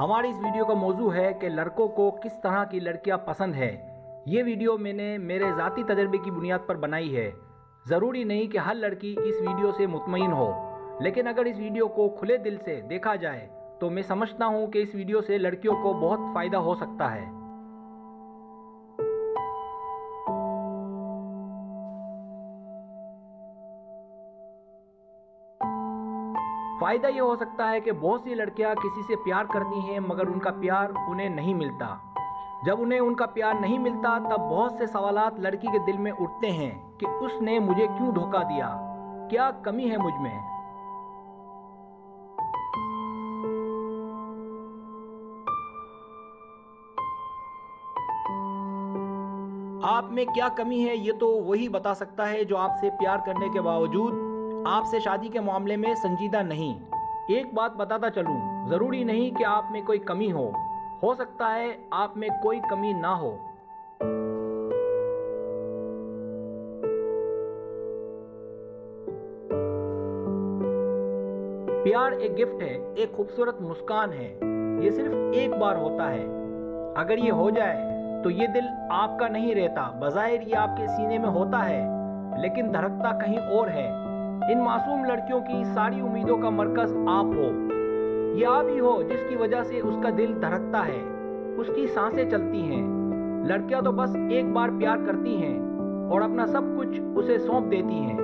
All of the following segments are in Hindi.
हमारी इस वीडियो का मौजू है कि लड़कों को किस तरह की लड़कियां पसंद है। ये वीडियो मैंने मेरे ज़ाती तजर्बे की बुनियाद पर बनाई है। ज़रूरी नहीं कि हर लड़की इस वीडियो से मुतमईन हो, लेकिन अगर इस वीडियो को खुले दिल से देखा जाए तो मैं समझता हूँ कि इस वीडियो से लड़कियों को बहुत फ़ायदा हो सकता है। फ़ायदा ये हो सकता है कि बहुत सी लड़कियां किसी से प्यार करती हैं मगर उनका प्यार उन्हें नहीं मिलता। जब उन्हें उनका प्यार नहीं मिलता तब बहुत से सवालात लड़की के दिल में उठते हैं कि उसने मुझे क्यों धोखा दिया, क्या कमी है मुझ में। आप में क्या कमी है ये तो वही बता सकता है जो आपसे प्यार करने के बावजूद आपसे शादी के मामले में संजीदा नहीं। एक बात बताता चलूं, ज़रूरी नहीं कि आप में कोई कमी हो सकता है आप में कोई कमी ना हो। प्यार एक गिफ्ट है, एक खूबसूरत मुस्कान है। ये सिर्फ एक बार होता है। अगर ये हो जाए तो ये दिल आपका नहीं रहता। बज़ाहिर ये आपके सीने में होता है लेकिन धड़कता कहीं और है। इन मासूम लड़कियों की सारी उम्मीदों का मरकज आप हो। ये आप ही हो जिसकी वजह से उसका दिल धड़कता है, उसकी सांसें चलती हैं। लड़कियां तो बस एक बार प्यार करती हैं और अपना सब कुछ उसे सौंप देती हैं।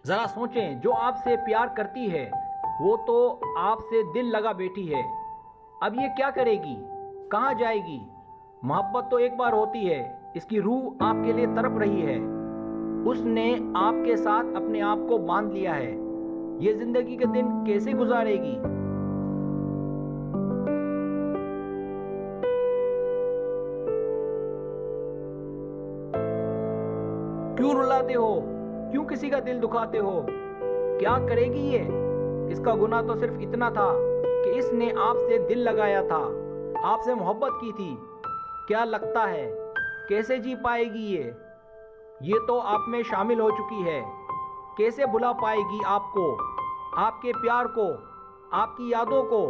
जरा सोचें, जो आपसे प्यार करती है वो तो आपसे दिल लगा बैठी है। अब ये क्या करेगी, कहाँ जाएगी? मोहब्बत तो एक बार होती है। इसकी रूह आपके लिए तड़प रही है। उसने आपके साथ अपने आप को बांध लिया है। ये जिंदगी के दिन कैसे गुजारेगी? क्यों रुलाते हो? क्यों किसी का दिल दुखाते हो? क्या करेगी ये? इसका गुनाह तो सिर्फ इतना था कि इसने आपसे दिल लगाया था, आपसे मोहब्बत की थी। क्या लगता है कैसे जी पाएगी ये तो आप में शामिल हो चुकी है। कैसे भुला पाएगी आपको, आपके प्यार को, आपकी यादों को?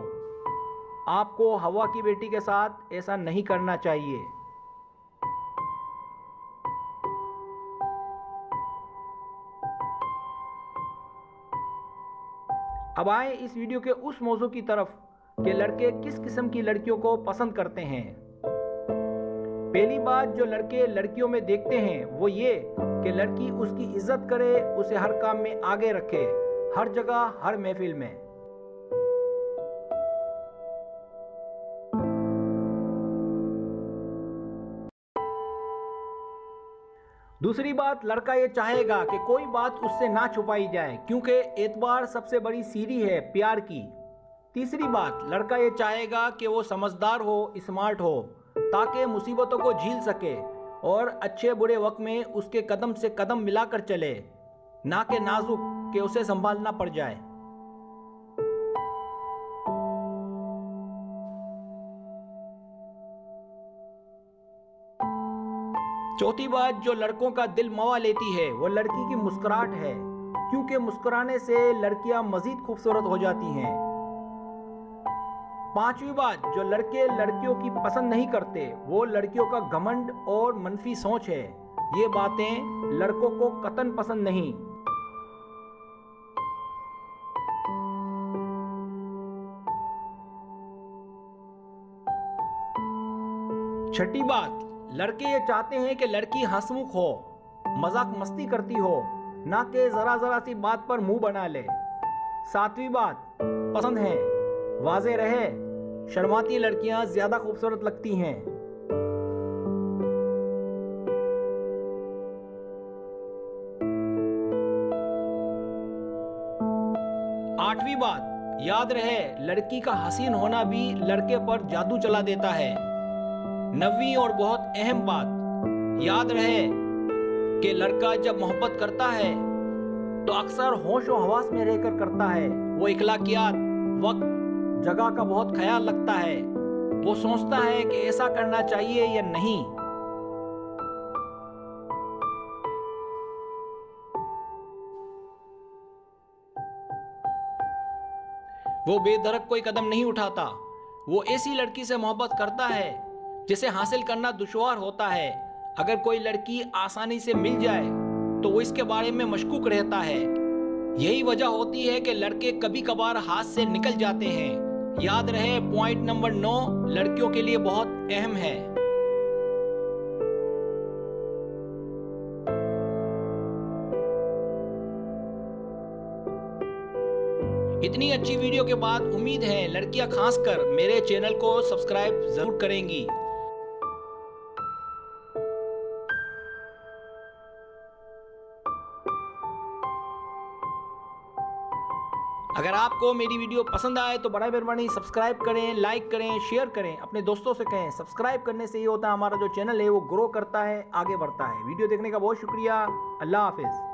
आपको हवा की बेटी के साथ ऐसा नहीं करना चाहिए। अब आए इस वीडियो के उस मौजू की तरफ कि लड़के किस किस्म की लड़कियों को पसंद करते हैं। पहली बात जो लड़के लड़कियों में देखते हैं वो ये कि लड़की उसकी इज्जत करे, उसे हर काम में आगे रखे, हर जगह, हर महफिल में। दूसरी बात, लड़का ये चाहेगा कि कोई बात उससे ना छुपाई जाए क्योंकि एतबार सबसे बड़ी सीढ़ी है प्यार की। तीसरी बात, लड़का ये चाहेगा कि वो समझदार हो, स्मार्ट हो ताकि मुसीबतों को झेल सके और अच्छे बुरे वक्त में उसके कदम से कदम मिलाकर चले, ना कि नाजुक कि उसे संभालना पड़ जाए। चौथी बात जो लड़कों का दिल मवा लेती है वो लड़की की मुस्कुराहट है, क्योंकि मुस्कुराने से लड़कियां मजीद खूबसूरत हो जाती हैं। पांचवी बात जो लड़के लड़कियों की पसंद नहीं करते वो लड़कियों का घमंड और मनफी सोच है। ये बातें लड़कों को कतन पसंद नहीं। छठी बात, लड़के ये चाहते हैं कि लड़की हंसमुख हो, मजाक मस्ती करती हो, ना कि जरा जरा सी बात पर मुंह बना ले। सातवीं बात, पसंद है, वाज़े रहे, शर्माती लड़कियां ज्यादा खूबसूरत लगती हैं। आठवीं बात, याद रहे लड़की का हसीन होना भी लड़के पर जादू चला देता है। नवीं और बहुत अहम बात, याद रहे कि लड़का जब मोहब्बत करता है तो अक्सर होश और हवास में रहकर करता है। वो इखलाकियात, वक्त, जगह का बहुत ख्याल रखता है। वो सोचता है कि ऐसा करना चाहिए या नहीं। वो बेधड़क कोई कदम नहीं उठाता। वो ऐसी लड़की से मोहब्बत करता है जिसे हासिल करना दुश्वार होता है। अगर कोई लड़की आसानी से मिल जाए तो वो इसके बारे में मशकूक रहता है। यही वजह होती है कि लड़के कभी कभार हाथ से निकल जाते हैं। याद रहे, पॉइंट नंबर 9 लड़कियों के लिए बहुत अहम है। इतनी अच्छी वीडियो के बाद उम्मीद है लड़कियां खासकर मेरे चैनल को सब्सक्राइब जरूर करेंगी। अगर आपको मेरी वीडियो पसंद आए तो बड़ा मेहरबानी सब्सक्राइब करें, लाइक करें, शेयर करें, अपने दोस्तों से कहें। सब्सक्राइब करने से ये होता है हमारा जो चैनल है वो ग्रो करता है, आगे बढ़ता है। वीडियो देखने का बहुत शुक्रिया। अल्लाह हाफिज़।